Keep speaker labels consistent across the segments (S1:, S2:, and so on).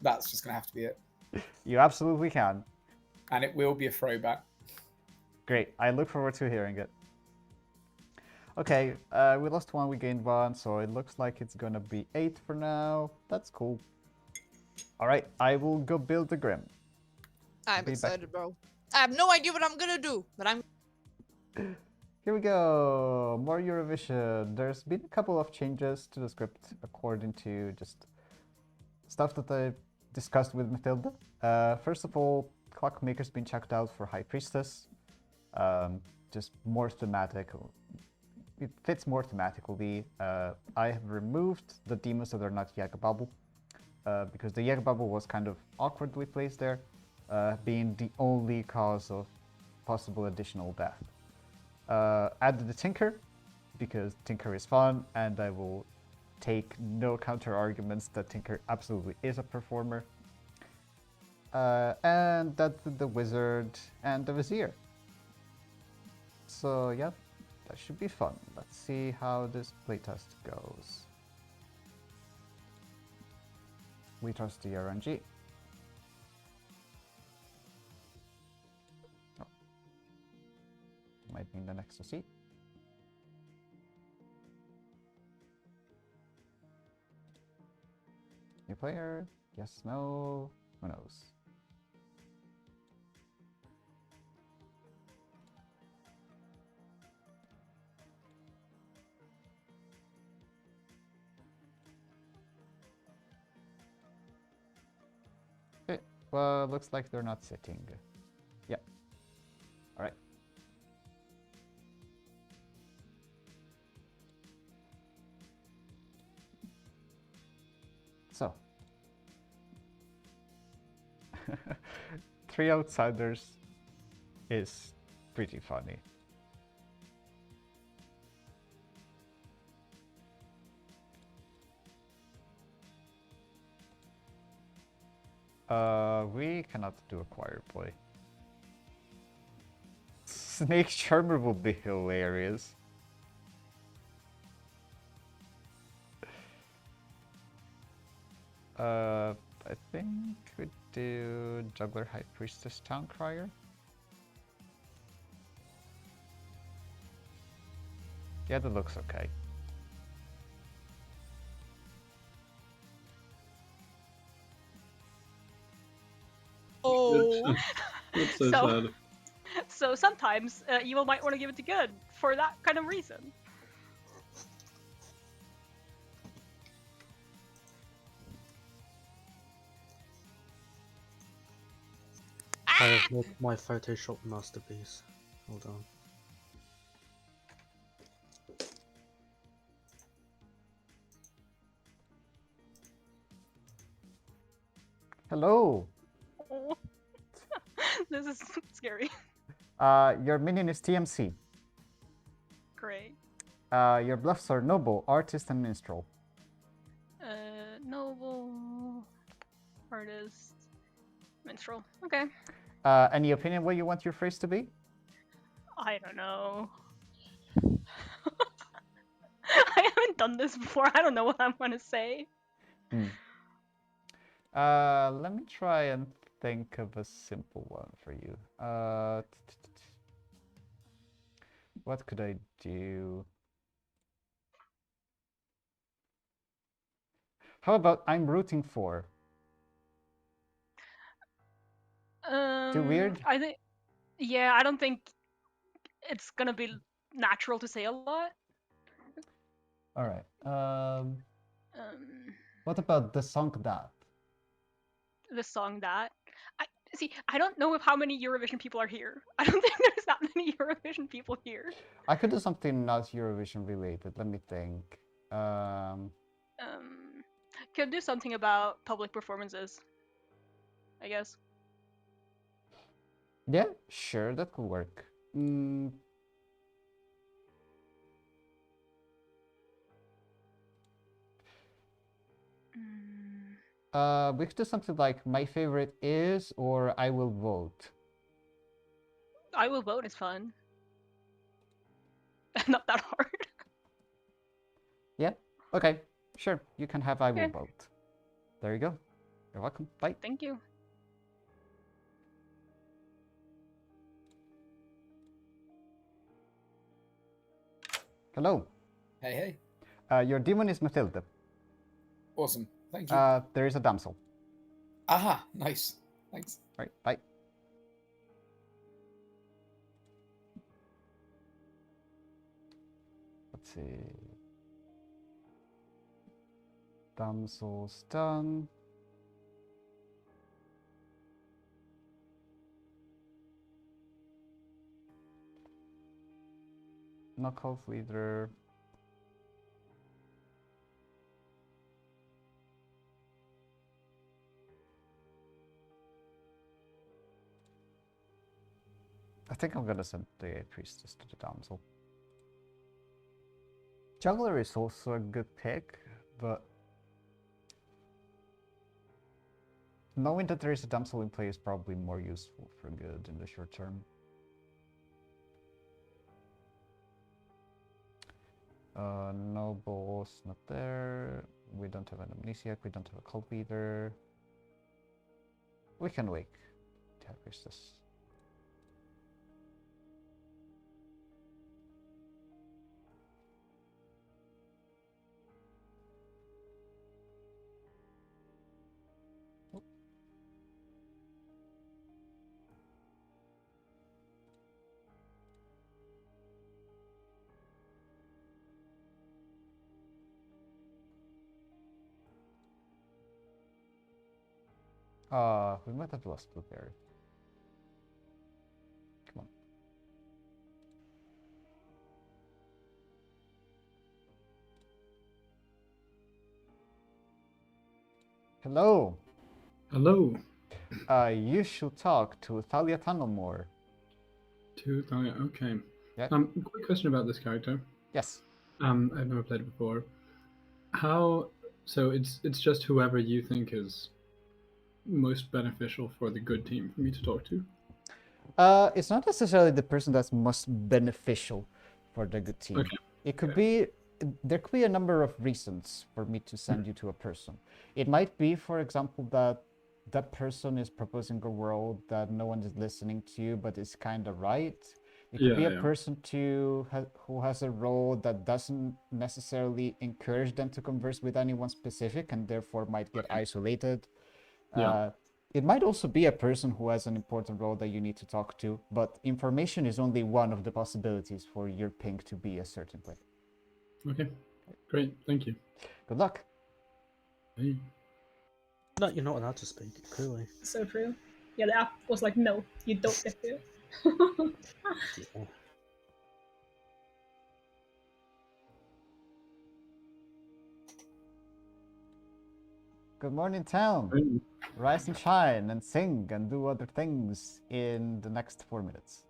S1: That's just going to have to be it.
S2: You absolutely can.
S1: And it will be a throwback.
S2: Great. I look forward to hearing it. Okay, we lost one, we gained one, so it looks like it's gonna be 8 for now. That's cool. Alright, I will go build the Grim.
S3: I'm excited, bro. I have no idea what I'm gonna do, but I'm...
S2: Here we go! More Eurovision. There's been a couple of changes to the script according to just stuff that I discussed with Matilda. First of all, Clockmaker's been checked out for High Priestess. Just more thematic. It fits more thematically. I have removed the demons that are not Yagababble, because the Yagababble was kind of awkwardly placed there, being the only cause of possible additional death. Added the Tinker, because Tinker is fun, and I will take no counter arguments that Tinker absolutely is a performer. And that's the Wizard and the Vizier. So yeah, that should be fun. Let's see how this playtest goes. We trust the RNG. Oh. Might mean the next to see. New player? Yes, no? Who knows? Okay, well, looks like they're not sitting. Yep. Alright. So. 3 outsiders is pretty funny. We cannot do a choir play. Snake Charmer would be hilarious. I think we do Juggler, High Priestess, Town Crier. Yeah, that looks okay.
S3: Oh.
S4: That's so sad.
S5: So sometimes evil might want to give it to good for that kind of reason.
S4: I have made my Photoshop masterpiece. Hold on.
S2: Hello!
S5: Oh. This is scary.
S2: Your minion is TMC.
S5: Great.
S2: Your bluffs are Noble, Artist, and Minstrel.
S5: Noble, artist, minstrel. Okay.
S2: Any opinion what you want your phrase to be?
S5: I don't know. I haven't done this before. I don't know what I'm gonna say.
S2: Let me try and think of a simple one for you. What could I do? How about I'm rooting for? Too weird?
S5: I think, yeah, I don't think it's gonna be natural to say a lot.
S2: All right. What about the song that?
S5: The song that I don't know if how many Eurovision people are here. I don't think there's that many Eurovision people here.
S2: I could do something not Eurovision related. Let me think.
S5: Could do something about public performances, I guess.
S2: Yeah, sure, that could work. We could do something like my favorite is or I will vote.
S5: I will vote is fun. Not that hard.
S2: Yeah, okay, sure. You can have I will vote. There you go. You're welcome. Bye.
S5: Thank you.
S2: Hello.
S1: Hey, hey.
S2: Your demon is Matilda.
S1: Awesome. Thank you.
S2: There is a damsel.
S1: Aha, nice. Thanks.
S2: Right, bye. Let's see. Damsel's done. Knockoff leader. I think I'm gonna send the priestess to the damsel. Juggler is also a good pick, but knowing that there is a damsel in play is probably more useful for good in the short term. Noble's not there. We don't have an amnesiac. We don't have a cult leader. We can wake the High Priestess. We might have lost Blueberry. Come on. Hello.
S6: Hello.
S2: You should talk to Thalia Tunnelmore.
S6: Okay.
S2: Yeah.
S6: Quick question about this character.
S2: Yes.
S6: I've never played it before. How? So it's just whoever you think is most beneficial for the good team for me to talk to.
S2: It's not necessarily the person that's most beneficial for the good team.
S6: Okay.
S2: It could be, there could be a number of reasons for me to send you to a person. It might be, for example, that that person is proposing a world that no one is listening to, but is kind of right. It could be a person who has a role that doesn't necessarily encourage them to converse with anyone specific and therefore might get isolated. It might also be a person who has an important role that you need to talk to, but information is only one of the possibilities for your ping to be a certain way.
S6: Okay, great, thank you.
S2: Good luck.
S6: Hey.
S4: No, you're not allowed to speak, clearly.
S7: So true. Yeah, the app was like, no, you don't get to.
S4: Yeah.
S2: Good morning, town.
S6: Hey.
S2: Rise and shine and sing and do other things in the next 4 minutes.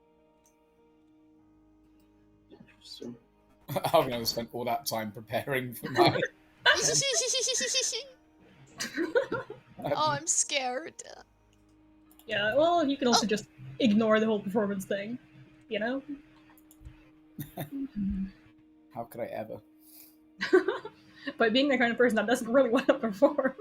S1: I've never spent all that time preparing for my.
S3: Oh, I'm scared.
S7: Yeah, well, you can also just ignore the whole performance thing, you know?
S1: How could I ever?
S7: By being the kind of person that doesn't really want to perform.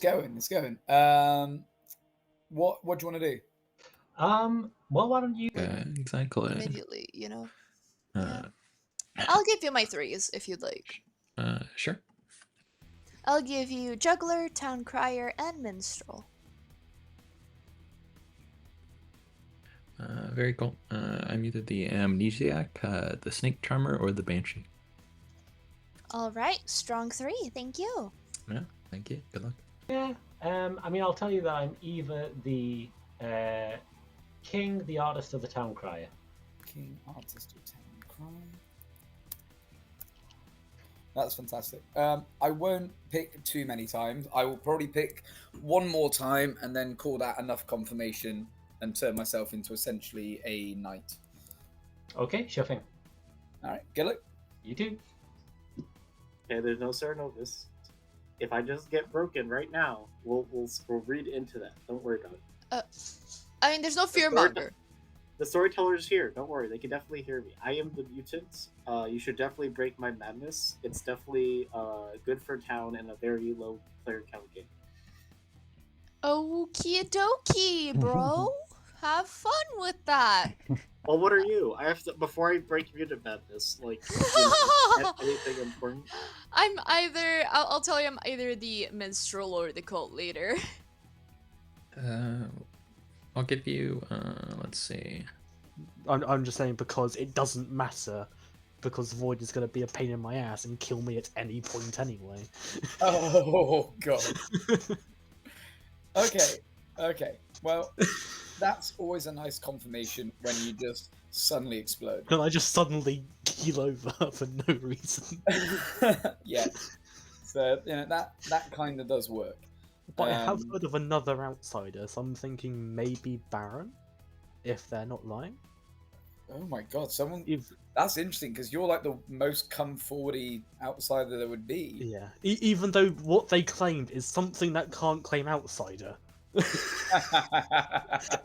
S1: It's going. What do you want to do?
S8: Well, why don't you?
S9: Exactly.
S3: Immediately, you know.
S9: Uh,
S3: I'll give you my threes if you'd like.
S9: Sure.
S3: I'll give you Juggler, Town Crier, and Minstrel.
S9: Very cool. I'm either the Amnesiac, the Snake Charmer, or the Banshee.
S3: All right, strong 3. Thank you.
S9: Yeah, thank you. Good luck.
S8: Yeah. I mean, I'll tell you that I'm either the king, the artist, or the town crier.
S1: King, artist, or town crier. That's fantastic. I won't pick too many times. I will probably pick one more time and then call that enough confirmation and turn myself into essentially a knight.
S8: Okay, sure thing.
S1: All right, Gillick.
S8: You too.
S10: Okay, there's no Sir Novus. If I just get broken right now, we'll read into that. Don't worry about it.
S3: I mean, there's no fearmonger.
S10: The storyteller's here. Don't worry, they can definitely hear me. I am the mutant. You should definitely break my madness. It's definitely good for town and a very low player count game.
S3: Okie dokie, bro. Have fun with that.
S10: Well, what are you? I have to before I break mutant madness. Like anything important?
S3: I'm either. I'll tell you, I'm either the minstrel or the cult leader.
S9: I'll give you. Let's see.
S4: I'm just saying because it doesn't matter, because Void is going to be a pain in my ass and kill me at any point anyway.
S1: Oh god. Okay. Well, that's always a nice confirmation when you just suddenly explode.
S4: And I just suddenly keel over for no reason.
S1: Yeah. So that kind of does work.
S4: But I have heard of another outsider, so I'm thinking maybe Baron, if they're not lying.
S1: Oh my god, that's interesting because you're like the most come forwardy outsider there would be.
S4: Yeah, even though what they claimed is something that can't claim outsider.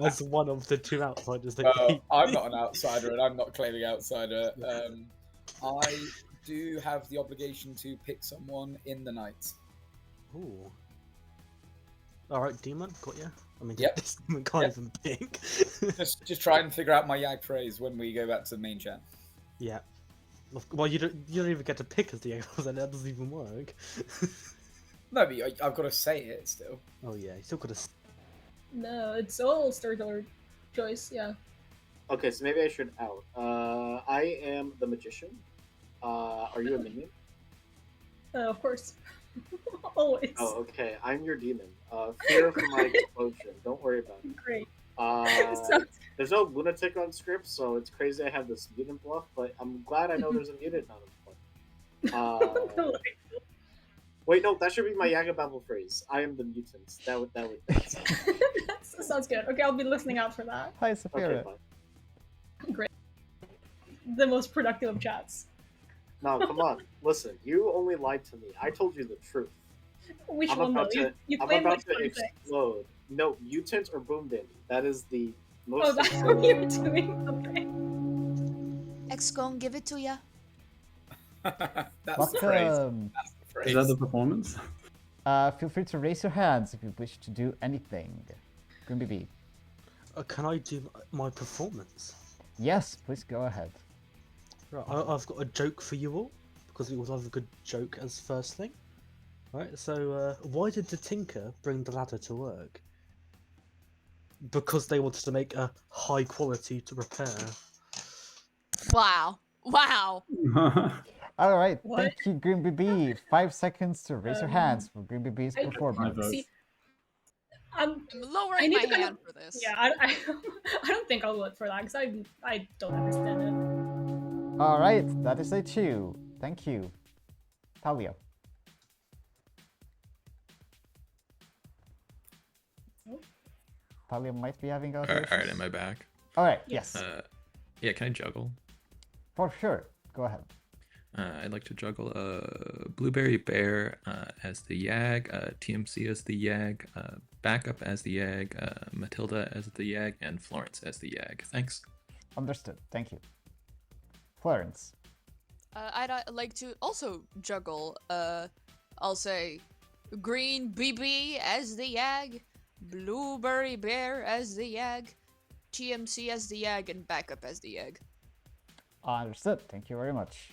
S4: As one of the two outsiders that
S1: I'm not an outsider and I'm not claiming outsider. I do have the obligation to pick someone in the night.
S4: Ooh. Alright, Demon, got you. I mean,
S1: Yep.
S4: this Demon can't even pick.
S1: just try and figure out my Yag phrase when we go back to the main chat.
S4: Yeah. Well, you don't even get to pick as the Yag phrase, and that doesn't even work.
S1: No, but I've got to say it still.
S4: Oh yeah, you still got to.
S7: No, it's all storyteller choice. Yeah.
S10: Okay, so maybe I should out. I am the magician. Are you a minion?
S7: Of course. Always.
S10: Oh, okay. I'm your demon. Fear for my explosion. Don't worry about it.
S7: Great.
S10: There's no lunatic on script, so it's crazy I have this mutant bluff, but I'm glad I know there's a mutant on the bluff. Wait, no, that should be my Yagababble phrase. I am the mutant. That would.
S7: That sounds good. Okay, I'll be listening out for that.
S2: Hi, Saphira.
S10: Okay,
S7: Great. The most productive of chats.
S10: no, come on. Listen, you only lied to me. I told you the truth.
S7: Which
S10: I'm
S7: one though?
S10: about
S7: You
S10: I'm
S7: claim
S10: about
S7: like
S10: to
S7: 26.
S10: explode. No, mutant or boom dandy. That is the most.
S7: Oh, that's what you were doing. Okay.
S3: X gon' give it to ya.
S1: That's the phrase.
S2: Welcome.
S1: That's the phrase.
S6: Is that the performance?
S2: Feel free to raise your hands if you wish to do anything. Green BB.
S4: Can I do my performance?
S2: Yes, please go ahead.
S4: Right, I've got a joke for you all, because we always have a good joke as first thing. Right, so why did the Tinker bring the ladder to work? Because they wanted to make a high quality to repair.
S3: Wow. Wow.
S2: All right,
S7: What?
S2: thank you, Green BB. 5 seconds to raise your hands for Green BB's performance.
S7: See,
S3: I'm
S7: I
S3: lowering
S7: need
S3: my
S7: to kind
S3: hand
S7: of-
S3: for this.
S7: yeah, I don't think I'll vote for that because I don't understand it.
S2: All right, that is a 2. Thank you. Talia. Talia might be having a.
S9: Alright, am I back?
S2: All right, yes,
S9: Yeah, can I juggle?
S2: for sure. Go ahead.
S9: I'd like to juggle Blueberry Bear as the Yag, TMC as the Yag, Backup as the Yag, Matilda as the Yag, and Florence as the Yag. Thanks.
S2: Understood. Thank you. Florence.
S3: I'd like to also juggle. I'll say Green BB as the Yag, Blueberry Bear as the Yag, TMC as the Yag, and Backup as the Yag.
S2: Understood. Thank you very much.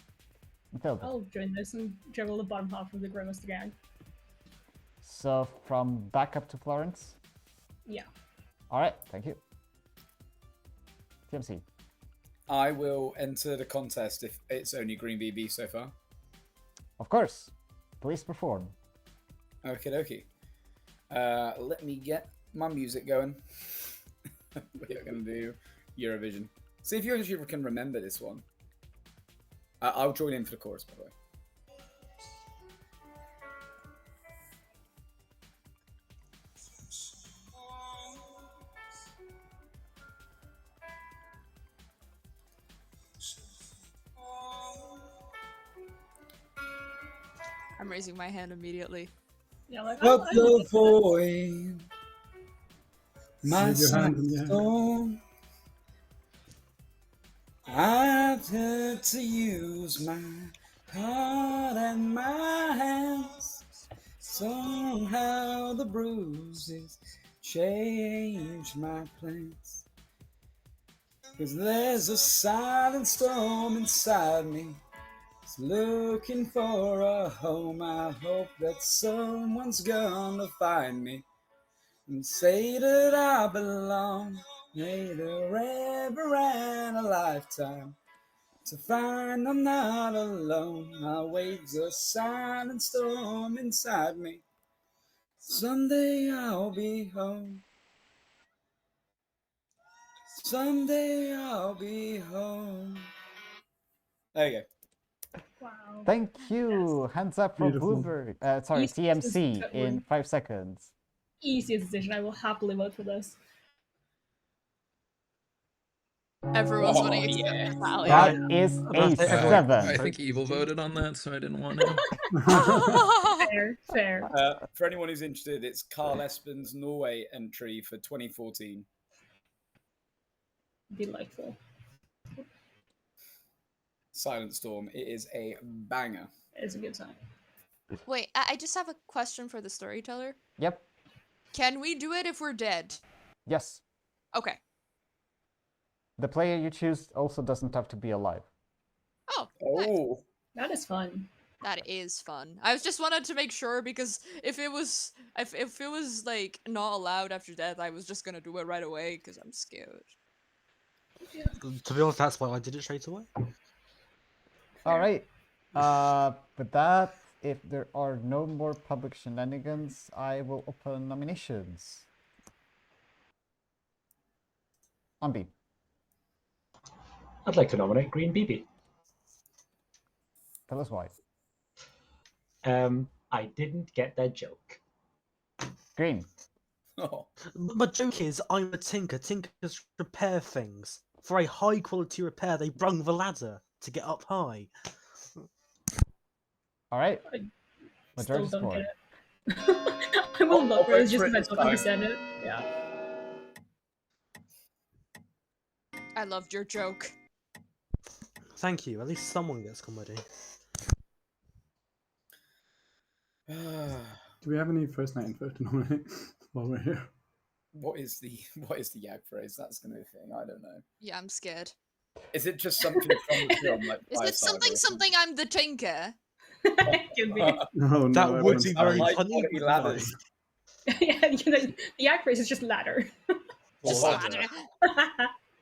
S2: Matilda.
S7: I'll join this and juggle the bottom half of the Grimace gang.
S2: So from Backup to Florence.
S7: Yeah.
S2: All right. Thank you. TMC.
S1: I will enter the contest if it's only Green BB so far.
S2: Of course. Please perform.
S1: Okie dokie. Let me get my music going. We're going to do Eurovision. See if you actually can remember this one. I'll join in for the chorus, by the way.
S3: I'm raising my hand immediately.
S7: Yeah, like
S1: But
S7: I
S1: the void, my
S6: Leave your hand in the air.
S1: storm, I've had to use my heart and my hands. Somehow the bruises change my plans. 'Cause there's a silent storm inside me. It's looking for a home. I hope that someone's gonna find me and say that I belong. Later ever and a lifetime to find I'm not alone. I waves a silent storm inside me. Someday I'll be home. Someday I'll be home. There you go.
S7: Wow.
S2: Thank you. Hands up for
S6: Beautiful.
S2: Blueberry. Sorry,
S7: Easy
S2: TMC
S7: decision.
S2: in 5 seconds.
S7: Easiest decision. I will happily vote for this.
S3: Everyone's
S1: Oh,
S3: voting except
S1: yeah.
S3: Natalia.
S2: That
S4: Yeah.
S2: is
S4: I'm
S2: a
S4: gonna say everyone-
S2: 7.
S9: I think Evil voted on that, so I didn't want to.
S7: Fair, fair.
S1: For anyone who's interested, it's Carl Espen's Norway entry for 2014.
S7: Delightful.
S1: Silent Storm. It is a banger.
S7: It's a good time.
S3: Wait, I just have a question for the storyteller.
S2: Yep.
S3: Can we do it if we're dead?
S2: Yes.
S3: Okay.
S2: The player you choose also doesn't have to be alive.
S3: Oh, nice.
S1: Oh,
S7: That is fun.
S3: That is fun. I was just wanted to make sure because if it was like not allowed after death, I was just gonna do it right away because I'm scared.
S4: To be honest, that's why I did it straight away.
S2: All right. With that, if there are no more public shenanigans, I will open nominations. Ambi.
S8: I'd like to nominate Green BB.
S2: Tell us why.
S8: I didn't get that joke.
S2: Green.
S1: oh.
S4: My joke is, I'm a tinker. Tinkers repair things. For a high quality repair, they brung the ladder to get up high.
S2: All right.
S7: I still
S2: Majority
S7: don't
S2: support.
S7: get it. I will
S1: I'll
S7: vote for
S1: vote
S7: it just
S1: for it
S7: because
S1: this
S7: I thought he
S1: time.
S7: said it. Yeah.
S3: I loved your joke.
S4: Thank you. At least someone gets comedy.
S6: Do we have any first night info to nominate while we're here?
S1: What is the Yag phrase? That's gonna be a thing. I don't know.
S3: Yeah, I'm scared.
S1: Is it just something from the film? Like
S3: Is it something something I'm the tinker?
S7: Could be.
S6: Oh no,
S4: That would
S6: everyone's
S4: be
S6: fine.
S4: very
S1: High
S4: funny.
S1: quality ladders.
S7: Yeah, the yak phrase is just ladder.
S3: Just
S1: Ladder.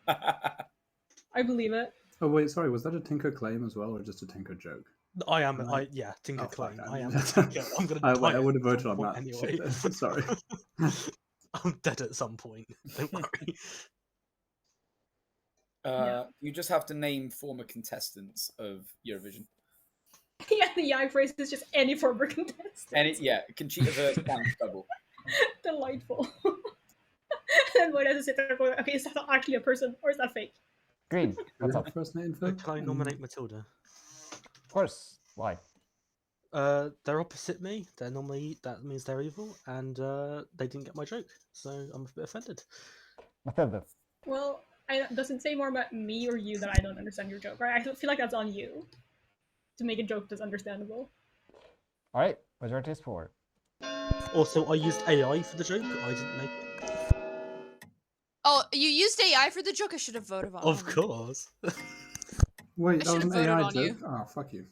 S7: I believe it.
S6: Oh wait, sorry, was that a Tinker claim as well, or just a Tinker joke?
S4: I am. Yeah, tinker
S6: Oh, fuck,
S4: claim.
S6: I
S4: I am.
S6: mean-
S4: a tinker. I'm gonna.
S6: I
S4: die
S6: would
S4: at
S6: have voted
S4: some
S6: on
S4: point
S6: that.
S4: anyway.
S6: Shit, then. Sorry.
S4: I'm dead at some point. Don't worry.
S1: You just have to name former contestants of Eurovision.
S7: Yeah, the yak phrase is just any former contestant.
S1: Conchita Wurst dance double.
S7: Delightful. And Void has to sit there going, okay, is that actually a person or is that fake?
S2: Green.
S6: Do we
S2: What's
S6: have
S2: up?
S6: first night info?
S4: Can I nominate Matilda?
S2: Of course. Why?
S4: They're opposite me. They're normally that means they're evil, and they didn't get my joke, so I'm a bit offended.
S2: Matilda.
S7: Well, does it say more about me or you that I don't understand your joke, right? I feel like that's on you to make a joke that's understandable.
S2: All right. Majority is 4.
S4: Also, I used AI for the joke. I didn't make it.
S3: Oh, you used AI for the joke. I should have voted on.
S4: Of course.
S6: Wait,
S3: I
S6: that was
S3: should've
S6: an
S3: voted
S6: AI
S3: on you.
S6: joke? Oh, fuck you.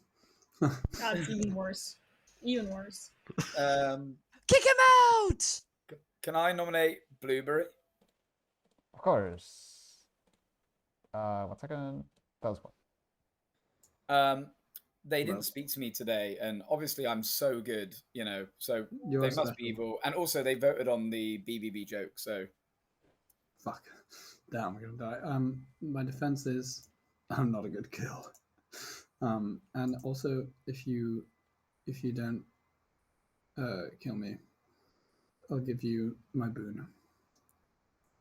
S7: That's even worse. Even worse.
S3: Kick him out!
S1: Can I nominate Blueberry?
S2: Of course. 1 second. That was one.
S1: They didn't
S6: Well.
S1: speak to me today, and obviously I'm so good, so
S6: You're
S1: they must
S6: special.
S1: be evil. And also they voted on the BBB joke, so
S6: Fuck. Damn, I'm gonna die. My defense is I'm not a good kill. And also if you don't kill me, I'll give you my boon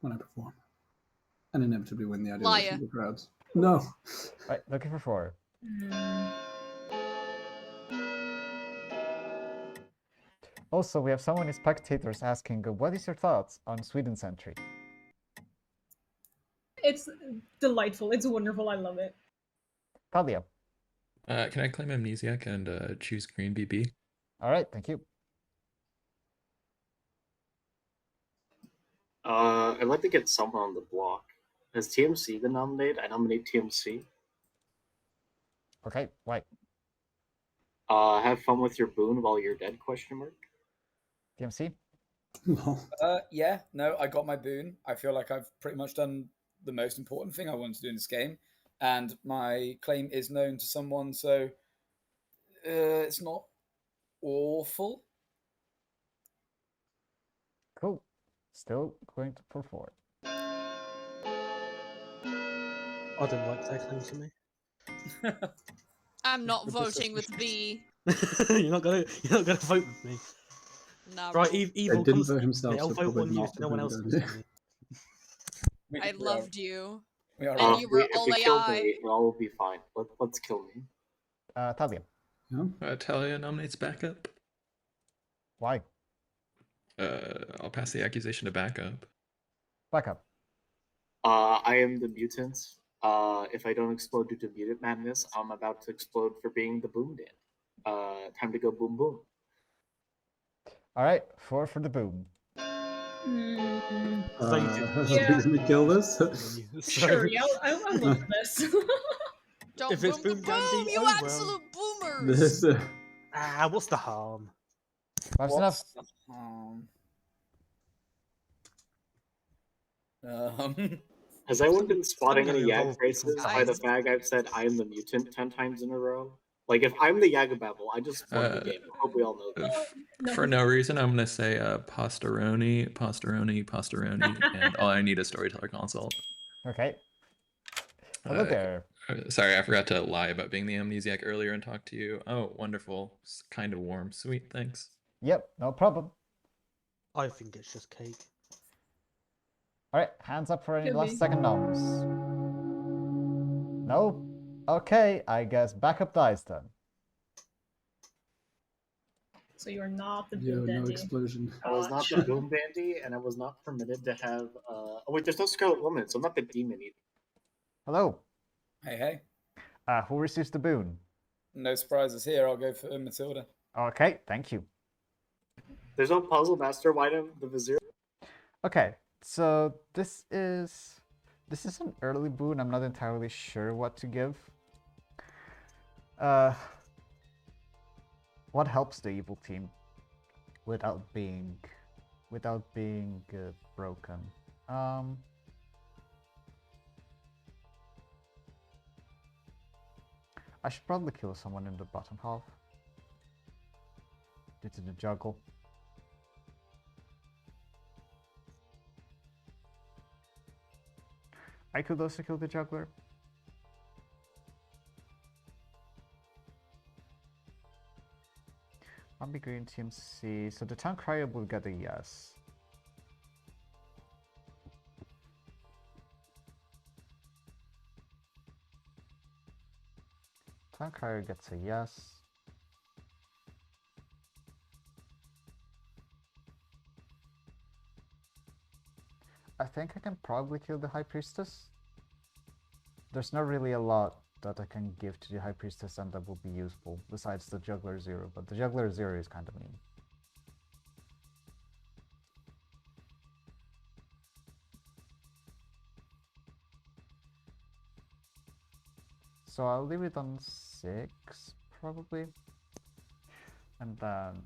S6: when I perform. And inevitably win the ideal
S3: Liar.
S6: from the crowds. No.
S2: All right. Looking for 4. Also, we have someone in spectators asking, what is your thoughts on Sweden's entry?
S7: It's delightful. It's wonderful. I love it.
S2: Talia.
S9: Can I claim Amnesiac and choose green BB?
S2: All right, thank you.
S10: I'd like to get someone on the block. Has TMC been nominated? I nominate TMC.
S2: Okay, why?
S10: Have fun with your boon while you're dead? Question mark.
S2: TMC?
S1: Yeah, no, I got my boon. I feel like I've pretty much done the most important thing I wanted to do in this game, and my claim is known to someone, so it's not awful.
S2: Cool. Still going to pull forward.
S4: I don't like that claim to me.
S3: I'm not voting with B.
S4: you're not gonna vote with me.
S3: Nah,
S4: Right,
S3: bro.
S4: Evil
S6: didn't
S4: comes
S6: vote
S4: to
S6: himself,
S4: me. I'll
S6: so
S4: vote
S6: probably
S4: on you
S6: not
S4: so no one
S6: the
S4: else
S6: vote,
S4: comes
S6: don't
S4: to me.
S3: I loved you.
S1: We are
S3: And you were
S10: If
S3: all
S10: you kill
S3: AI.
S10: me, it all will be fine. Let's kill me.
S2: Talia.
S6: Yeah.
S9: Talia nominates backup.
S2: Why?
S9: I'll pass the accusation to backup.
S2: Backup.
S10: I am the mutant. If I don't explode due to mutant madness, I'm about to explode for being the boom dan. Time to go boom boom.
S2: All right, 4 for the boom.
S4: So you did.
S6: Are
S7: Yeah.
S6: we gonna kill this?
S7: Sure, yeah, I'll vote for this.
S3: Don't
S4: If it's
S3: boom
S4: boom
S3: the boom,
S4: dandy,
S3: you
S4: oh well.
S3: absolute boomers!
S6: This.
S4: What's the harm?
S2: That's enough.
S10: Has anyone been spotting
S4: gonna
S10: any Yag
S4: involve
S10: faces
S4: people.
S10: by the fact I've said I am the mutant 10 times in a row? Like, if I'm the Yagababble, I just won the game. I hope we all know that.
S9: For no reason, I'm gonna say Posteroni, and all I need is Storyteller console.
S2: Okay. Hello there.
S9: Sorry, I forgot to lie about being the amnesiac earlier and talk to you. Oh, wonderful. It's kind of warm. Sweet, thanks.
S2: Yep, no problem.
S4: I think it's just cake.
S2: All right, hands up for any
S7: Could
S2: last
S7: be.
S2: second noms. No? Okay, I guess backup dies then.
S7: So you're not the
S6: Yo,
S7: boom
S6: no
S7: dandy.
S6: explosion.
S10: I was not the Boom Bandy, and I was not permitted to have. Oh, wait, there's no Scarlet Woman, so I'm not the demon either.
S2: Hello.
S1: Hey.
S2: Who receives the boon?
S1: No surprises here. I'll go for Matilda.
S2: Okay, thank you.
S10: There's no Puzzle Master. Why didn't the Vizier?
S2: Okay, so this is an early boon. I'm not entirely sure what to give. What helps the evil team without being broken? I should probably kill someone in the bottom half due to the juggle. I could also kill the juggler. I'll be green team C. So the town crier will get a yes. Town crier gets a yes. I think I can probably kill the High Priestess. There's not really a lot that I can give to the High Priestess and that will be useful, besides the Juggler 0, but the Juggler 0 is kind of mean. So I'll leave it on 6, probably. And then,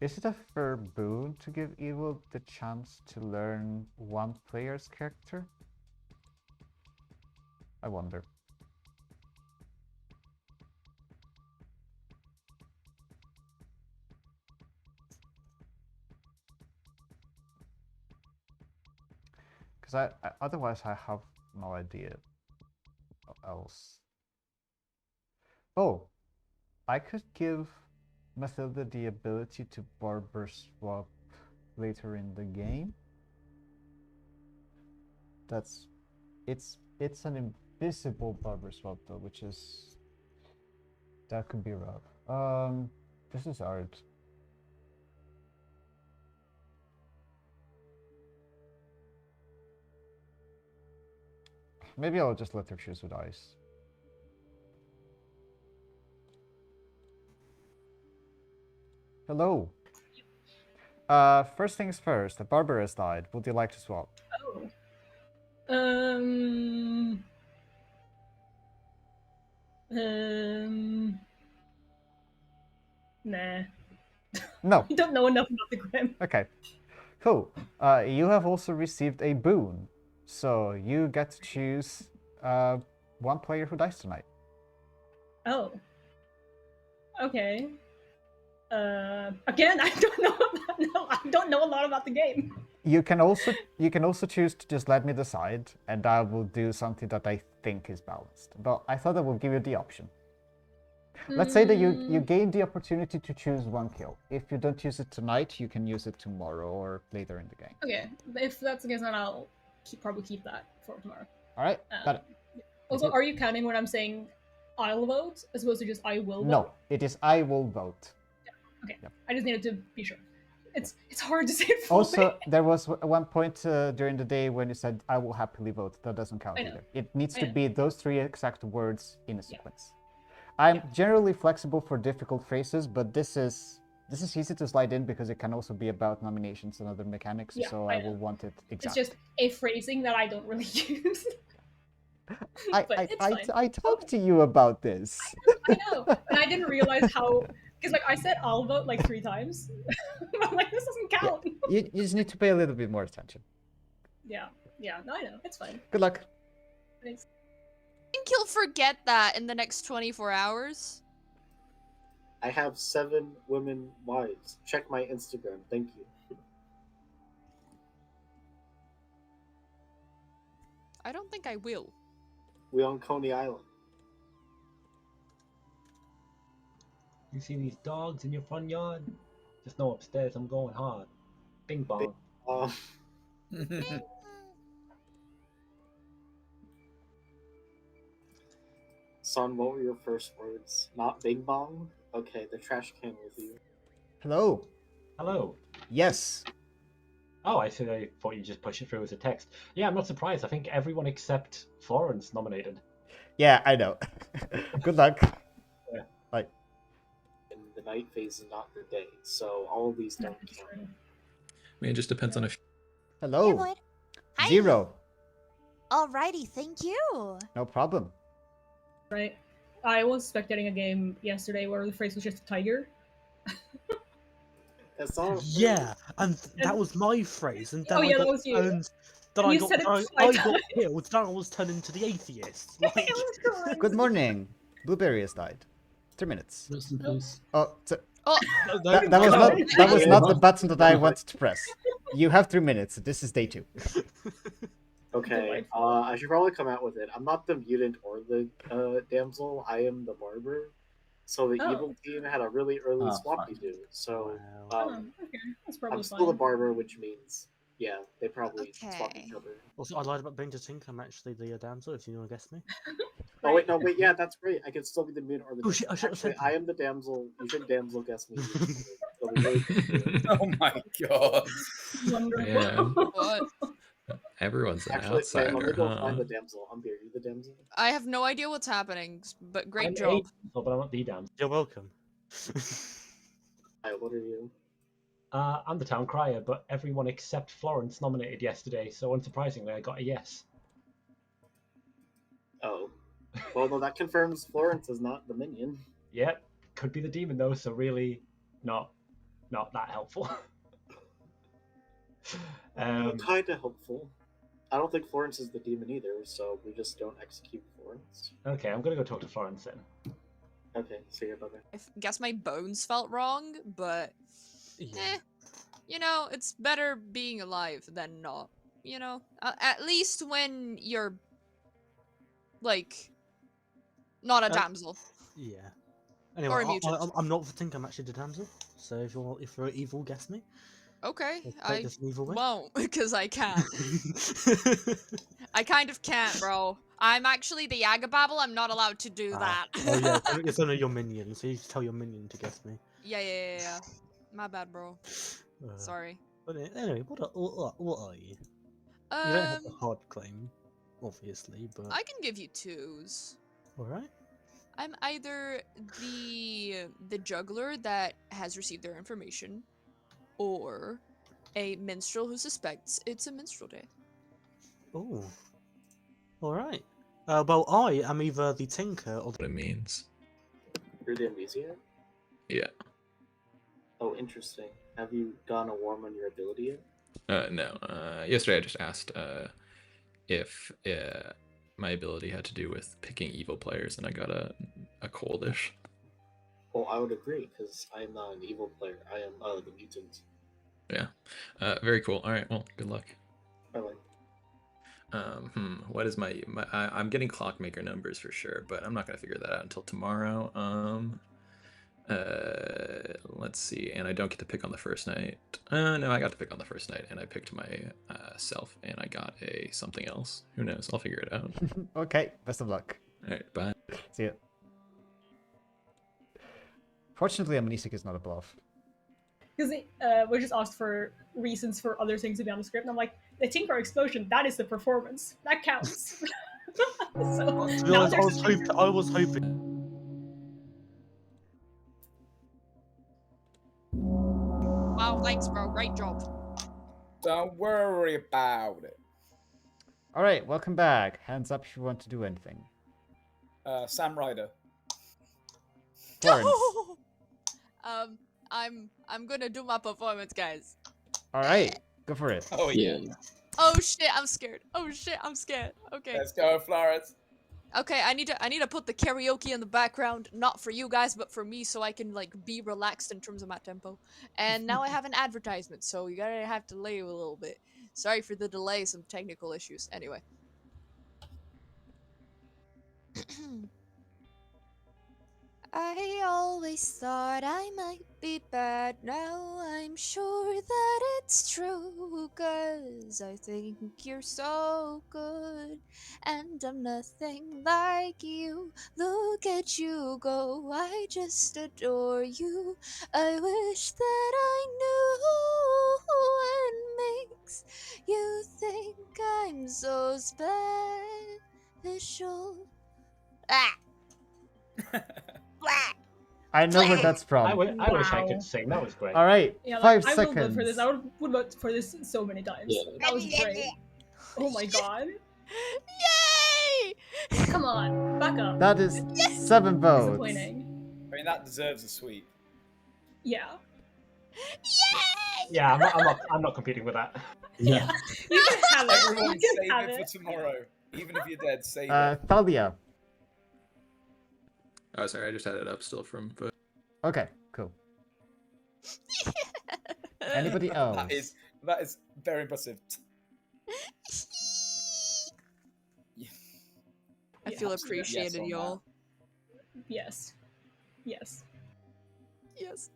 S2: is it a fair boon to give Evil the chance to learn one player's character? I wonder. Because otherwise I have no idea else. Oh, I could give Mathilda the ability to barber swap later in the game. It's an invisible barber swap though, that could be rough. This is hard. Maybe I'll just let her choose with ice. Hello. First things first, the barber has died. Would you like to swap?
S7: Oh. Nah.
S2: No.
S7: I don't know enough about the Grim.
S2: Okay. Cool. You have also received a boon. So you get to choose one player who dies tonight.
S7: Oh. Okay. Again, I don't know about, no, I don't know a lot about the game.
S2: You can also choose to just let me decide, and I will do something that I think is balanced. But I thought I would give you the option. Let's say that you gain the opportunity to choose one kill. If you don't use it tonight, you can use it tomorrow or later in the game.
S7: Okay, if that's the case, then I'll probably keep that for tomorrow.
S2: All right, got it.
S7: Also, are you counting when I'm saying I'll vote as opposed to just I will vote?
S2: No, it is I will vote.
S7: Yeah. Okay,
S2: Yep.
S7: I just needed to be sure. It's hard to say it fully.
S2: Also, there was one point during the day when you said I will happily vote. That doesn't count either. It needs to be those 3 exact words in a sequence. I'm generally flexible for difficult phrases, but this is easy to slide in because it can also be about nominations and other mechanics.
S7: Yeah,
S2: so I will want it exact.
S7: It's just a phrasing that I don't really use.
S2: I talked to you about this.
S7: I know, and I didn't realize how. Because like I said, I'll vote like 3 times. I'm like, this doesn't count.
S2: Yeah, you just need to pay a little bit more attention.
S7: Yeah. No, I know. It's fine.
S2: Good luck.
S7: Thanks.
S3: I think you'll forget that in the next 24 hours.
S10: I have 7 women wives. Check my Instagram. Thank you.
S3: I don't think I will.
S10: We on Coney Island.
S8: You see these dogs in your front yard? Just know upstairs I'm going hard. Bing bong.
S10: Son, what were your first words? Not bing bong? Okay, the trash can with you.
S2: Hello.
S8: Hello.
S2: Yes.
S8: Oh, I thought you just push it through as a text. Yeah, I'm not surprised. I think everyone except Florence nominated.
S2: Yeah, I know. Good luck.
S8: Yeah.
S2: Bye.
S10: And the night phase is not the day, so all of these don't count.
S9: I mean, it just depends on if.
S2: Hello.
S11: Hey, Void. Hi.
S2: 0.
S11: Alrighty, thank you.
S2: No problem.
S7: Right. I was spectating a game yesterday where the phrase was just tiger.
S10: That's all.
S4: Yeah, and that was my phrase, and then
S7: Oh,
S4: I
S7: yeah,
S4: got,
S7: that was you.
S4: and then
S7: And
S4: I
S7: you
S4: got,
S7: said it
S4: I
S7: twice.
S4: got killed. Then I was turned into the atheist. Like,
S7: It was correct.
S2: Good morning. Blueberry has died. 3 minutes.
S6: Rest in peace.
S2: Oh,
S3: Oh,
S2: that was not the button that I wanted to press. You have 3 minutes. This is day 2.
S10: Okay, I should probably come out with it. I'm not the mutant or the damsel. I am the barber. So the evil team had a really early swap to do. So
S7: okay. That's probably
S10: I'm still the
S7: fine.
S10: barber, which means yeah, they probably swap each other.
S4: also, I lied about being to Tink. I'm actually the damsel. If you want to guess me.
S10: Oh wait, no, wait, yeah, that's great. I could still be the mutant or the.
S4: Oh shit! I should have
S10: Actually,
S4: said.
S10: I am the damsel. You should damsel guess me. It'll be really cool.
S1: Oh my god.
S7: Wonderful.
S9: Yeah.
S3: what?
S9: Everyone's an
S10: Actually, Sam,
S9: outsider,
S10: I'm gonna go
S9: huh?
S10: find the damsel. I'm here. You the damsel?
S3: I have no idea what's happening, but great
S8: I'm
S3: job.
S8: a damsel, but I'm not the damsel.
S4: You're welcome.
S10: Hi, what are you?
S8: I'm the town crier, but everyone except Florence nominated yesterday, so unsurprisingly, I got a yes.
S10: Oh, well, no, that confirms Florence is not the minion.
S8: Yep, could be the demon though, so really, not that helpful.
S10: Kind of helpful. I don't think Florence is the demon either, so we just don't execute Florence.
S8: Okay, I'm gonna go talk to Florence then.
S10: Okay, see you, bye-bye.
S3: I guess my bones felt wrong, but
S4: Yeah.
S3: you know, it's better being alive than not. You know, at least when you're like not a damsel.
S4: Yeah.
S3: Or a
S4: Anyway,
S3: mutant.
S4: I'm not the Tink. I'm actually the damsel. So if you're evil, guess me.
S3: Okay,
S4: Let's
S3: I
S4: take this an evil way.
S3: won't because I can't. I kind of can't, bro. I'm actually the Yagababble. I'm not allowed to do that.
S4: Oh yeah, it's only your minion, so you just tell your minion to guess me.
S3: Yeah. My bad, bro. Sorry.
S4: But anyway, what are you? You don't have a hard claim, obviously, but
S3: I can give you twos.
S4: all right.
S3: I'm either the juggler that has received their information, or a minstrel who suspects it's a minstrel day.
S4: Oh, all right. Well, I am either the tinker or
S9: What it means.
S10: You're the amnesia?
S9: Yeah.
S10: Oh, interesting. Have you gone a warm on your ability yet?
S9: No. Yesterday I just asked if my ability had to do with picking evil players, and I got a coldish.
S10: Well, I would agree, because I am not an evil player. I am the mutant.
S9: Yeah. Very cool. All right. Well, good luck.
S10: I like.
S9: What is my I'm getting clockmaker numbers for sure, but I'm not gonna figure that out until tomorrow. Let's see, and I don't get to pick on the first night. No, I got to pick on the first night, and I picked my self, and I got a something else. Who knows? I'll figure it out.
S2: Okay, best of luck.
S9: All right, bye.
S2: See ya. Fortunately, Amnesic is not a bluff.
S7: Because we just asked for reasons for other things to be on the script, and I'm like, the Tinker explosion, that is the performance. That counts. So,
S4: to be honest, I was hoping.
S3: Wow, thanks, bro. Great job.
S1: Don't worry about it.
S2: All right, welcome back. Hands up if you want to do anything.
S1: Sam Ryder.
S2: Florence.
S3: I'm gonna do my performance, guys.
S2: All right, go for it.
S1: Oh yeah.
S3: Oh shit, I'm scared. Oh shit, I'm scared. Okay.
S1: Let's go, Florence.
S3: Okay, I need to put the karaoke in the background, not for you guys, but for me, so I can like be relaxed in terms of my tempo. And now I have an advertisement, so you gotta have to delay a little bit. Sorry for the delay, some technical issues. Anyway. I always thought I might be bad, now I'm sure that it's true, 'cause I think you're so good, and I'm nothing like you. Look at you go, I just adore you. I wish that I knew what makes you think I'm so special. Ah!
S2: I know where that's from.
S8: I wish I could sing. That was great.
S2: All right,
S7: yeah,
S2: 5
S7: I
S2: seconds.
S7: will vote for this. I would vote for this so many times.
S10: Yeah.
S7: That was great. Oh my god.
S3: Yay!
S7: Come on, back up.
S2: That is 7 votes.
S7: Disappointing.
S1: I mean, that deserves a sweep.
S7: Yeah.
S3: Yay!
S8: Yeah, I'm not competing with that.
S6: Yeah.
S7: You can have it.
S1: Everyone
S7: You can
S1: save
S7: have
S1: it
S7: it.
S1: for tomorrow. Even if you're dead, save it.
S2: Thalia.
S9: Oh, sorry, I just had it up still from.
S2: Okay, cool. Anybody else?
S1: That is very impressive.
S3: I feel appreciated,
S1: on
S3: y'all.
S7: Yes. Yes.
S3: Yes.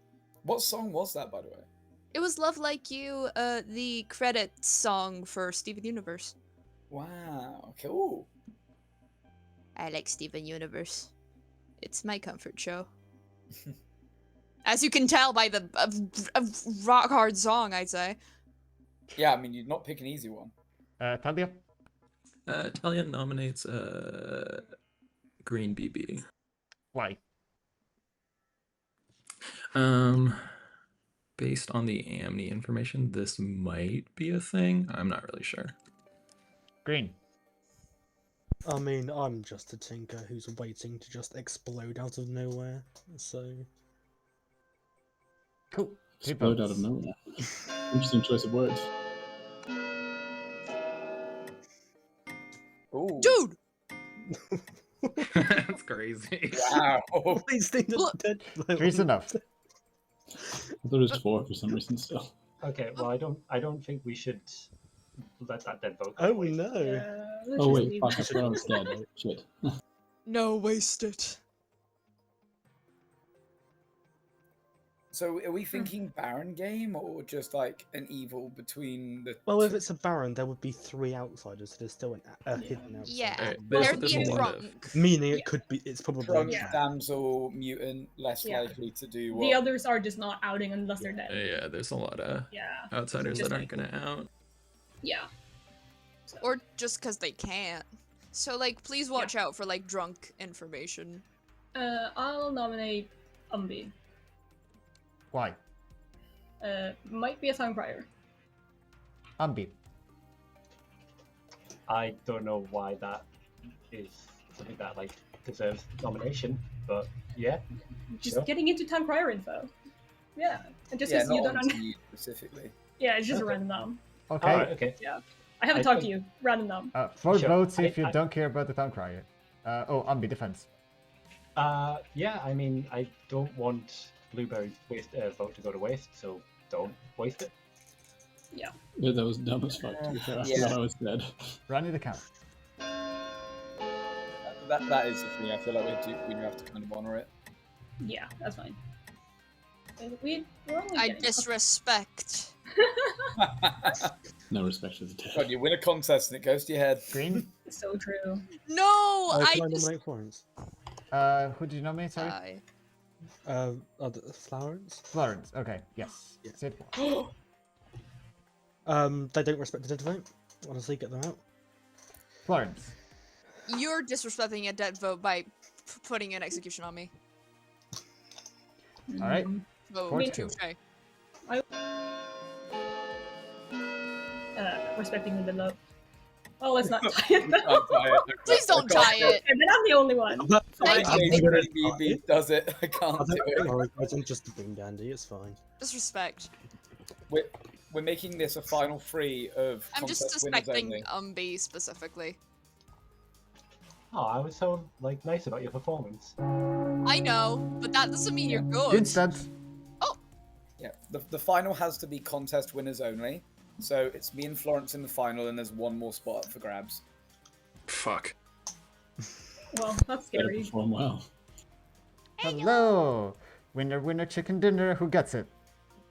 S1: What song was that, by the way?
S3: It was Love Like You, the credit song for Steven Universe.
S1: Wow, cool.
S3: I like Steven Universe. It's my comfort show. As you can tell by the rock hard song, I'd say.
S1: Yeah, I mean, you'd not pick an easy one.
S2: Thalia?
S9: Talia nominates Green BB.
S2: Why?
S9: Based on the Amni information, this might be a thing. I'm not really sure.
S2: Green.
S4: I mean, I'm just a tinker who's waiting to just explode out of nowhere. So.
S2: Cool.
S6: Explode out of nowhere. Interesting choice of words.
S1: Ooh.
S3: Dude!
S9: That's crazy.
S1: Wow.
S4: Please think that's dead.
S2: Three's enough.
S6: I thought it was 4 for some reason still.
S8: Okay, well, I don't think we should let that dead vote.
S4: Oh no.
S7: Let's
S6: Oh
S7: just
S6: wait,
S7: leave
S6: fuck,
S7: it.
S6: I forgot I was dead. Oh shit.
S3: No, waste it.
S1: So are we thinking Baron game or just like an evil between the
S4: Well, if
S1: two?
S4: it's a Baron, there would be 3 outsiders, so there's still a hidden outsider.
S3: Yeah,
S9: Alright,
S3: there'd
S9: there's
S3: be
S9: a
S3: a
S9: lot of
S3: drunk.
S4: Meaning it could be, it's probably
S1: Drunk,
S7: Yeah.
S1: damsel, mutant, less
S7: Yeah.
S1: likely to do
S7: The
S1: what?
S7: others are just not outing unless they're dead.
S9: yeah. There's a lot of
S7: Yeah.
S9: outsiders
S7: Just
S9: that aren't
S7: like-
S9: gonna out.
S7: Yeah. So,
S3: Or just because they can't. So, like, please watch out for, like, drunk information.
S7: I'll nominate Umbi.
S2: Why?
S7: Might be a time prior.
S2: Unbeat.
S8: I don't know why that is something that like deserves nomination, but yeah.
S7: Just
S8: Sure.
S7: getting into time prior info. Yeah. And just
S1: Yeah,
S7: because you
S1: not
S7: don't
S1: onto
S7: un-
S1: you specifically.
S7: Yeah, it's just a
S8: Okay.
S7: random nom.
S2: Okay.
S8: Alright, okay.
S7: I haven't
S8: I
S7: talked to
S8: think-
S7: you. Random nom.
S2: 4
S8: Sure.
S2: votes if you
S8: I-
S2: don't care about the town crier. Unbeat defense.
S8: Yeah, I mean, I don't want Blueberry's vote to go to waste, so don't waste it.
S6: Yeah, that was dumb as fuck. To be fair, I
S1: Yeah.
S6: thought I was dead.
S2: Running the count.
S1: That is the thing. I feel like we do have to kind of honor it.
S7: Yeah, that's fine. We're only
S3: I
S7: getting-
S3: disrespect.
S6: No respect to the dead.
S1: God, you win a contest and it goes to your head.
S2: Green.
S7: So true.
S3: No,
S4: Can I
S3: I just.
S4: nominate Florence?
S2: Who did you nominate? Sorry.
S4: Florence?
S2: Florence. Okay. Yes.
S4: Yeah.
S2: Sid.
S4: They don't respect the dead vote. Honestly, get them out.
S2: Florence.
S3: You're disrespecting a dead vote by putting an execution on me.
S2: All right.
S3: So,
S2: 4-2.
S3: touche.
S7: Respecting the deadlock. Oh, let's not tie it though.
S3: Please don't tie it.
S7: And then I'm the only one.
S3: Thank
S1: Fine,
S3: you.
S1: Jason BB does it. I can't do it.
S4: I'm just a ring dandy, it's fine.
S3: Disrespect.
S1: We're making this a final 3 of
S3: I'm just
S1: contest winners
S3: suspecting
S1: only.
S3: B specifically.
S8: Oh, I was so like nice about your performance.
S3: I know, but that doesn't mean you're good.
S2: Instant.
S1: Yeah, the final has to be contest winners only. So it's me and Florence in the final, and there's one more spot up for grabs.
S9: Fuck.
S7: Well, that's
S6: Better
S7: scary.
S6: perform well.
S2: Hello. Winner, winner, chicken dinner. Who gets it?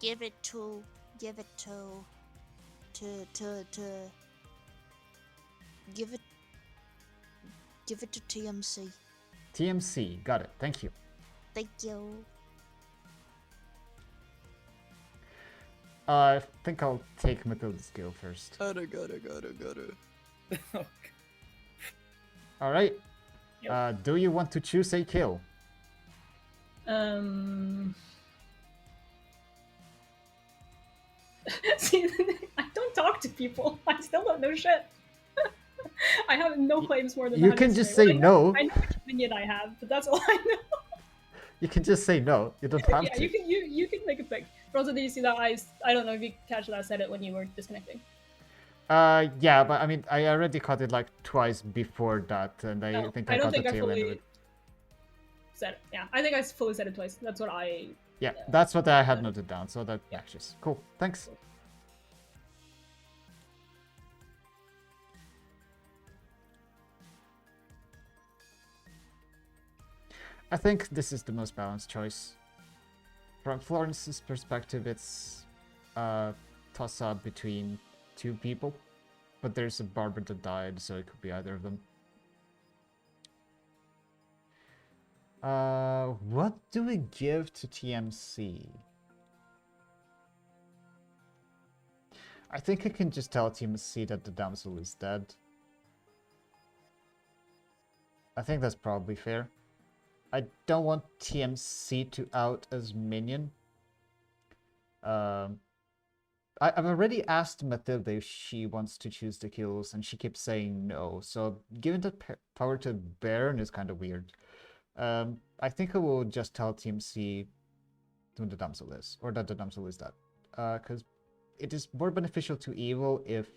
S11: Give it to give it to TMC.
S2: TMC. Got it. Thank you.
S11: Thank you.
S2: I think I'll take Matilda's go first.
S3: Gotta.
S2: All right.
S7: Yep.
S2: Do you want to choose a kill?
S7: See, I don't talk to people. I still don't know shit. I have no claims more than
S2: You
S7: that
S2: can
S7: history.
S2: just say no.
S7: I know which opinion I have, but that's all I know.
S2: You can just say no. You don't have
S7: Yeah,
S2: to.
S7: you can make a pick. But also, did you see that I don't know if you catch that I said it when you were disconnecting.
S2: Yeah, but I mean, I already caught it like twice before that, and I
S7: No,
S2: think
S7: I
S2: I
S7: don't
S2: caught the
S7: think I
S2: tail end of
S7: fully
S2: it.
S7: said it. Yeah, I think I fully said it twice. That's what I.
S2: Yeah, that's what I had noted down, so that matches. Cool. Thanks. I think this is the most balanced choice. From Florence's perspective, it's a toss-up between 2 people, but there's a barber that died, so it could be either of them. What do we give to TMC? I think I can just tell TMC that the damsel is dead. I think that's probably fair. I don't want TMC to out as minion. I've already asked Matilda if she wants to choose the kills, and she keeps saying no. So giving that power to Baron is kind of weird. I think I will just tell TMC who the damsel is, or that the damsel is dead. Because it is more beneficial to evil if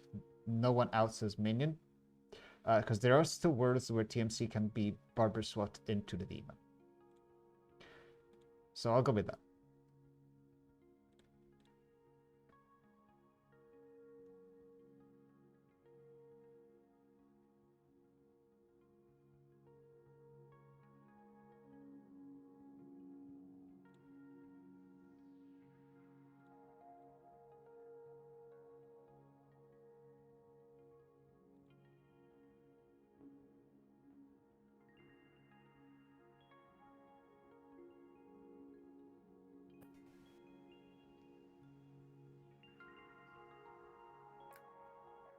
S2: no one outs as minion. Because there are still worlds where TMC can be barber swapped into the demon. So I'll go with that.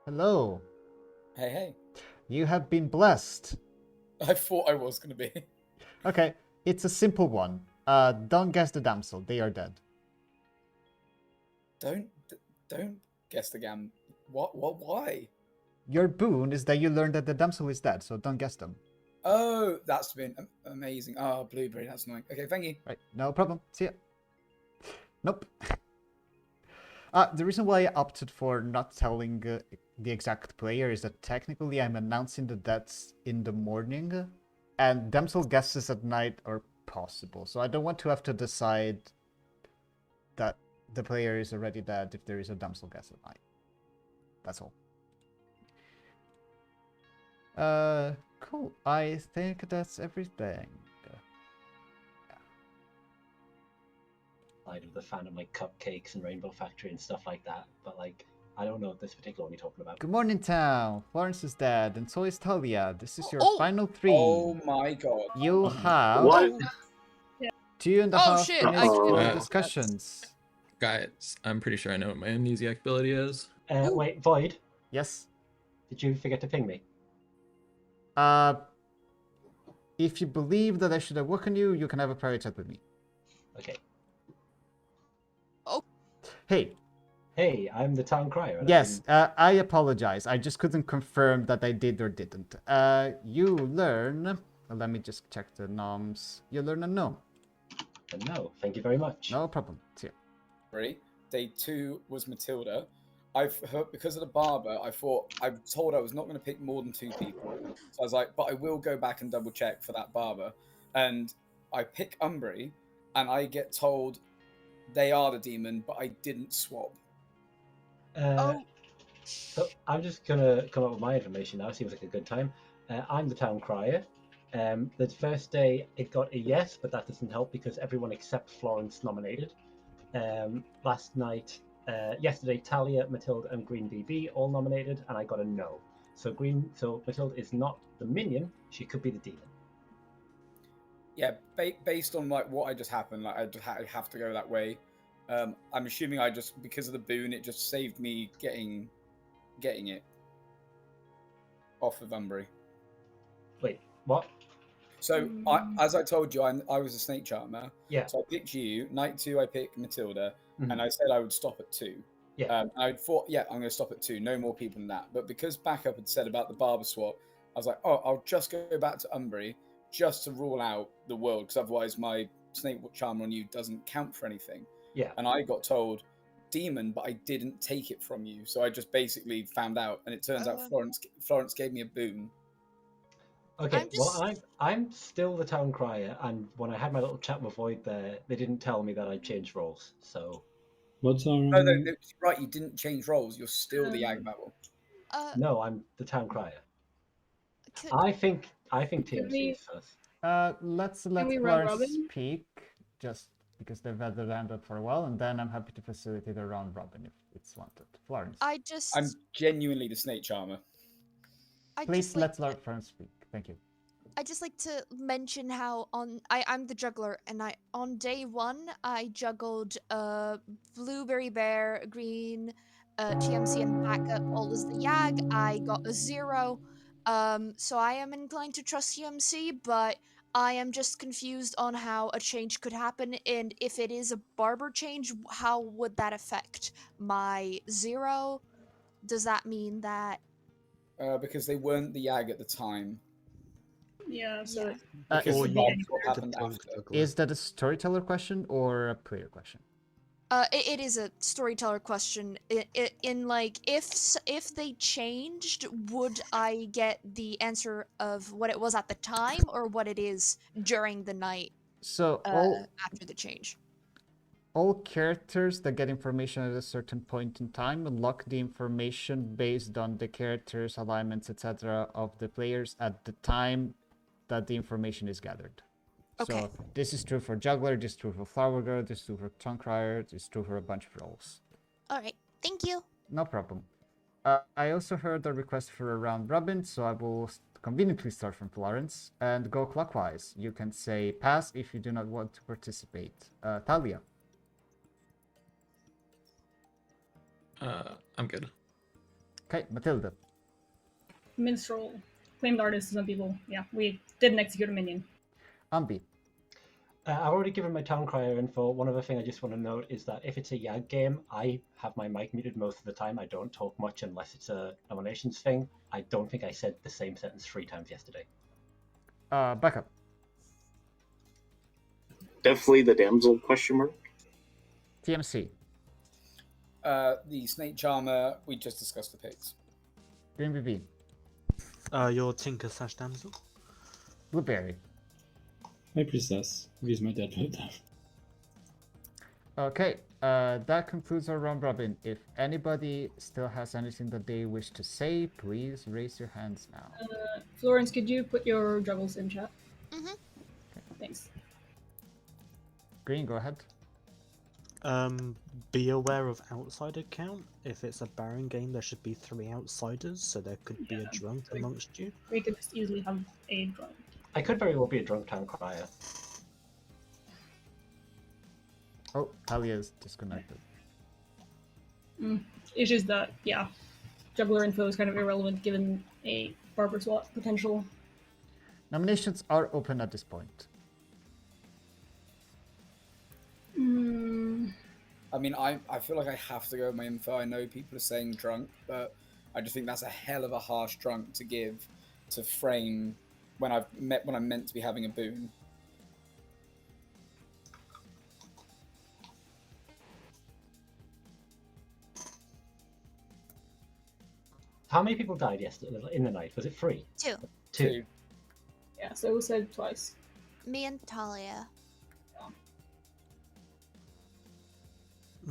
S2: Hello.
S1: Hey, hey.
S2: You have been blessed.
S1: I thought I was going to be.
S2: Okay, it's a simple one. Don't guess the damsel. They are dead.
S1: Don't guess the gam. What? Why?
S2: Your boon is that you learn that the damsel is dead, so don't guess them.
S1: Oh, that's been amazing. Oh, blueberry, that's annoying. Okay, thank you.
S2: Right, no problem. See ya. Nope. The reason why I opted for not telling the exact player is that technically I'm announcing the deaths in the morning, and damsel guesses at night are possible. So I don't want to have to decide that the player is already dead if there is a damsel guess at night. That's all. Cool. I think that's everything.
S8: I'm the fan of like cupcakes and Rainbow Factory and stuff like that, but like I don't know this particular one you're talking about.
S2: Good morning, town. Florence is dead, and so is Talia. This is your
S3: Oh!
S2: final 3.
S1: Oh my god.
S2: You have
S10: What?
S2: 2.5
S3: shit,
S2: minutes
S3: I
S2: for
S9: can't-
S2: discussions.
S9: Guys, I'm pretty sure I know what my amnesiac ability is.
S8: Wait, Void,
S2: Yes.
S8: did you forget to ping me?
S2: If you believe that I should have woken you, you can have a private chat with me.
S8: Okay.
S2: Hey,
S8: Hey, I'm the town crier. and
S2: yes, I apologize. I just couldn't confirm that I did or didn't. You learn... Let me just check the noms. You learn a gnome.
S8: no, thank you very much.
S2: No problem. See ya.
S1: Three. Day 2 was Matilda. I've heard because of the barber. I told I was not going to pick more than 2 people. So I was like, but I will go back and double check for that barber. And I pick Umbry, and I get told they are the demon, but I didn't swap.
S8: So I'm just gonna come up with my information now. Seems like a good time. I'm the town crier. The first day it got a yes, but that doesn't help because everyone except Florence nominated. Yesterday, Talia, Matilda, and Green BB all nominated, and I got a no. So Matilda is not the minion; she could be the demon.
S1: Yeah, based on like what I just happened, like I have to go that way. I'm assuming I just because of the boon, it just saved me getting it off of Umbry.
S8: Wait, what?
S1: So as I told you, I was a snake charmer.
S8: Yeah.
S1: So I picked you. Night 2, I picked Matilda,
S8: Mhm.
S1: and I said I would stop at 2.
S8: Yeah.
S1: I thought, yeah, I'm going to stop at 2. No more people than that. But because backup had said about the barber swap, I was like, oh, I'll just go back to Umbry just to rule out the world, because otherwise my snake charmer on you doesn't count for anything.
S8: Yeah.
S1: And I got told demon, but I didn't take it from you. So I just basically found out, and it turns out Florence gave me a boon.
S8: Okay, I'm still the town crier, and when I had my little chat with Void there, they didn't tell me that I changed roles. So
S6: What's our...
S1: No, right, you didn't change roles. You're still the Yag Babble.
S8: no, I'm the town crier. I think TMC is first.
S2: Let's let
S7: we run
S2: Florence
S7: robin?
S2: speak, just because they've had the hand up for a while, and then I'm happy to facilitate a round robin if it's wanted. Florence.
S1: I'm genuinely the snake charmer.
S2: Please let Florence speak. Thank you.
S11: I just like to mention how I'm the juggler, and on day 1 I juggled blueberry bear, green, TMC, and backup all as the Yag. I got a 0, so I am inclined to trust TMC, but I am just confused on how a change could happen, and if it is a barber change, how would that affect my 0? Does that mean that?
S1: Because they weren't the Yag at the time.
S7: Yeah, so
S1: Because
S2: Is-
S1: the barber swap happened after.
S2: Is that a storyteller question or a player question?
S11: It is a storyteller question. In like, if they changed, would I get the answer of what it was at the time or what it is during the night?
S2: So
S11: after the change.
S2: All characters that get information at a certain point in time unlock the information based on the characters, alignments, etc. of the players at the time that the information is gathered.
S11: Okay.
S2: So this is true for Juggler, this is true for Flower Girl, this is true for Tongue Crier, this is true for a bunch of roles.
S11: Alright, thank you.
S2: No problem. I also heard a request for a round robin, so I will conveniently start from Florence and go clockwise. You can say pass if you do not want to participate. Talia.
S9: I'm good.
S2: Okay, Matilda.
S7: Minstrel. Claimed artist to some people. Yeah, we didn't execute a minion.
S2: Ambi.
S8: I've already given my town crier info. One other thing I just want to note is that if it's a YAG game, I have my mic muted most of the time. I don't talk much unless it's a nominations thing. I don't think I said the same sentence 3 times yesterday.
S2: Backup.
S10: Definitely the damsel, question mark.
S2: TMC.
S1: The snake charmer. We just discussed the pigs.
S2: Green BB.
S4: Your tinker / damsel.
S2: Blueberry.
S6: My priestess. I've used my dead vote now.
S2: Okay, that concludes our round robin. If anybody still has anything that they wish to say, please raise your hands now.
S7: Florence, could you put your juggles in chat?
S11: Mhm.
S7: Thanks.
S2: Green, go ahead.
S4: Be aware of outsider count. If it's a Baron game, there should be 3 outsiders, so there could be a drunk amongst you.
S7: We could just easily have a drunk.
S8: I could very well be a drunk town crier.
S2: Oh, Talia is disconnected.
S7: It's just that, yeah, juggler info is kind of irrelevant given a barber swap potential.
S2: Nominations are open at this point.
S1: I mean, I feel like I have to go with my info. I know people are saying drunk, but I just think that's a hell of a harsh drunk to give to frame when I'm meant to be having a boon.
S8: How many people died yesterday in the night? Was it 3?
S11: 2.
S8: 2.
S7: Yeah, so it was said twice.
S11: Me and Talia.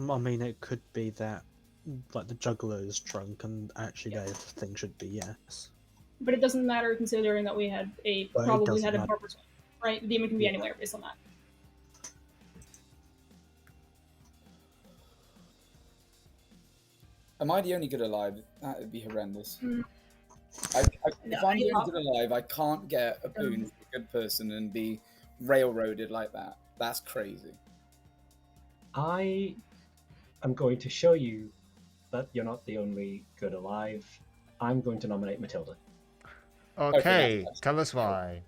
S4: I mean, it could be that, like, the juggler is drunk, and actually their thing should be yes.
S7: But it doesn't matter considering that we had
S4: But it
S7: probably
S4: doesn't
S7: had a
S4: matter.
S7: barber swap, right? The demon can be anywhere based on that.
S1: Am I the only good alive? That would be horrendous.
S7: Mm.
S1: If I'm the only good alive, I can't get a boon for a good person and be railroaded like that. That's crazy.
S8: I am going to show you that you're not the only good alive. I'm going to nominate Matilda.
S2: Okay, tell us why.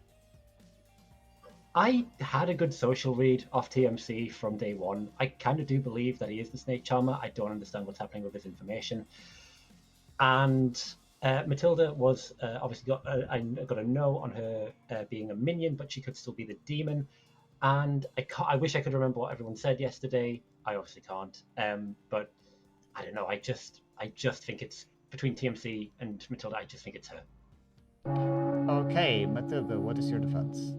S8: I had a good social read off TMC from day one. I kind of do believe that he is the Snake Charmer. I don't understand what's happening with his information. And Matilda was obviously got a no on her being a minion, but she could still be the demon. And I wish I could remember what everyone said yesterday. I obviously can't. But I don't know. I just think it's between TMC and Matilda. I just think it's her.
S2: Okay, Matilda, what is your defense?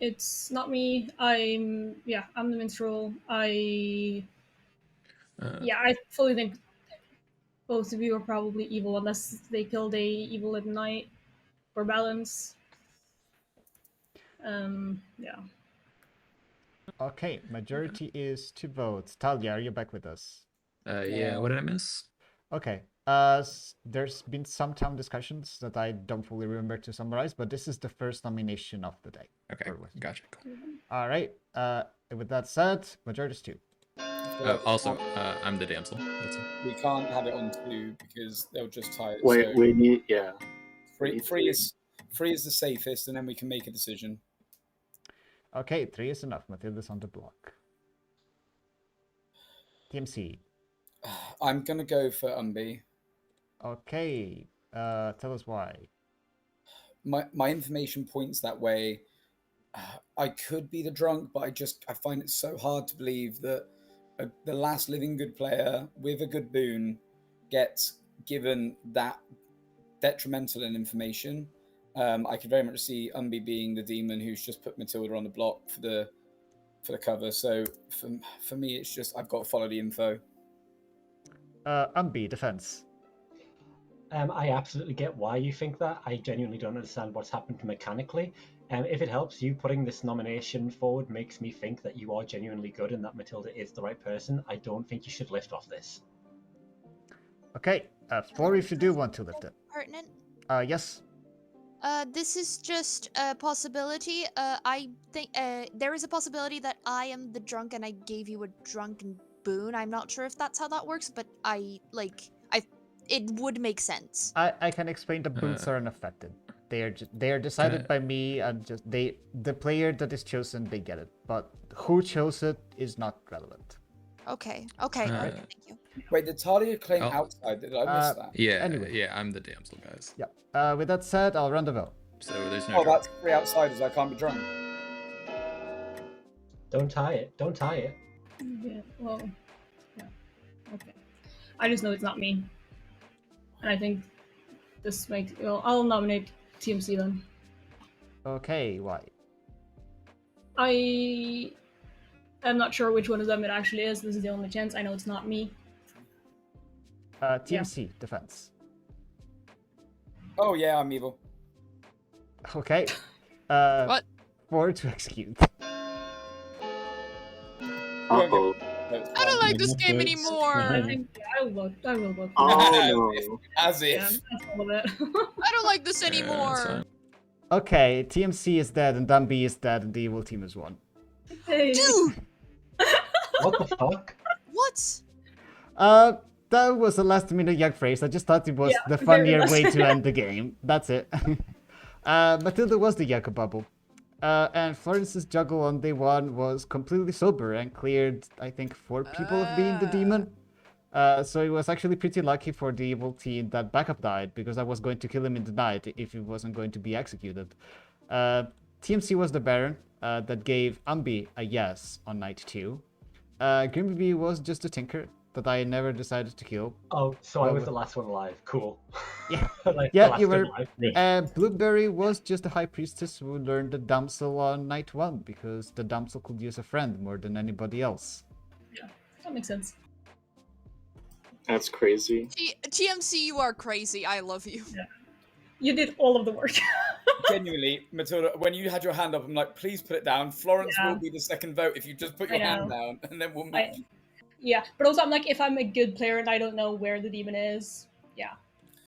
S7: It's not me. I'm the minstrel. I fully think both of you are probably evil unless they killed a evil at night for balance. Yeah.
S2: Okay, majority is 2 votes. Talia, are you back with us?
S9: Yeah, what did I miss?
S2: Okay. There's been some town discussions that I don't fully remember to summarize, but this is the first nomination of the day.
S9: Okay, gotcha. Cool.
S2: All right. With that said, majority is 2.
S9: Also, I'm the damsel. That's it.
S1: We can't have it on 2 because they'll just tie it.
S10: Wait,
S1: so
S10: we need, yeah.
S1: Free is the safest, and then we can make a decision.
S2: Okay, 3 is enough. Matilda's on the block. TMC.
S1: I'm gonna go for Umbi.
S2: Okay. Tell us why.
S1: My information points that way. I could be the drunk, but I find it so hard to believe that the last living good player with a good boon gets given that detrimental in information. I could very much see Umbi being the demon who's just put Matilda on the block for the cover. So for me, it's just I've got to follow the info.
S2: Umbi, defense.
S8: I absolutely get why you think that. I genuinely don't understand what's happened mechanically. If it helps, you putting this nomination forward makes me think that you are genuinely good and that Matilda is the right person. I don't think you should lift off this.
S2: Okay, 4 if you do want to lift it.
S11: Pertinent.
S2: Yes.
S11: This is just a possibility. I think there is a possibility that I am the drunk and I gave you a drunken boon. I'm not sure if that's how that works, but I it would make sense.
S2: I can explain the boots are unaffected. They are decided by me, and just the player that is chosen, they get it. But who chose it is not relevant.
S11: Okay. Okay.
S9: Uh,
S11: Thank you.
S1: Wait, did Talia claim
S9: Oh.
S1: outside? Did I miss that?
S9: Yeah,
S2: Anyway.
S9: yeah, I'm the damsel, guys.
S2: Yeah. With that said, I'll run the vote.
S9: So there's no.
S1: Oh,
S9: draw.
S1: that's 3 outsiders. I can't be drunk.
S8: Don't tie it. Don't tie it.
S7: Yeah, well, yeah. Okay. I just know it's not me. And I think this makes. Well, I'll nominate TMC then.
S2: Okay, why?
S7: I am not sure which one of them it actually is. This is the only chance. I know it's not me.
S2: TMC defense.
S1: Oh yeah, I'm evil.
S2: Okay.
S3: What?
S2: 4 to execute.
S10: Uh-oh.
S3: I don't like this game
S7: I
S3: anymore.
S7: think I will vote. I will vote.
S10: Oh no.
S1: As if.
S7: Yeah, that's all of it.
S3: I don't like this
S9: Yeah, that's
S3: anymore.
S9: fine.
S2: Okay, TMC is dead, and Dumby is dead, and the evil team is won.
S7: Hey.
S3: Dude,
S8: What the fuck?
S3: what?
S2: That was a last-minute Yug phrase. I just thought it was
S7: Yeah,
S2: the
S7: very
S2: funnier
S7: last-
S2: way to end the game. That's it. Matilda was the Yucca bubble. And Florence's juggle on day 1 was completely sober and cleared, I think, 4 people of being the demon. So it was actually pretty lucky for the evil team that backup died, because I was going to kill him in the night if he wasn't going to be executed. TMC was the Baron that gave Ambi a yes on night 2. Grimby was just a tinker that I never decided to kill.
S8: Oh, so I
S2: Well,
S8: was the last one alive. Cool.
S2: Yeah.
S8: Like, the
S2: Yeah,
S8: last
S2: you
S8: one
S2: were.
S8: alive.
S2: Blueberry was just a high priestess who learned the damsel on night 1, because the damsel could use a friend more than anybody else.
S7: That makes sense.
S10: That's crazy.
S3: TMC, you are crazy. I love you.
S7: You did all of the work.
S1: Genuinely, Matilda, when you had your hand up, I'm like, please put it down. Florence
S7: Yeah.
S1: will be the second vote if you just put your
S7: I
S1: hand
S7: know.
S1: down, and then we'll
S7: I-
S1: move.
S7: Yeah, but also I'm like, if I'm a good player and I don't know where the demon is, yeah,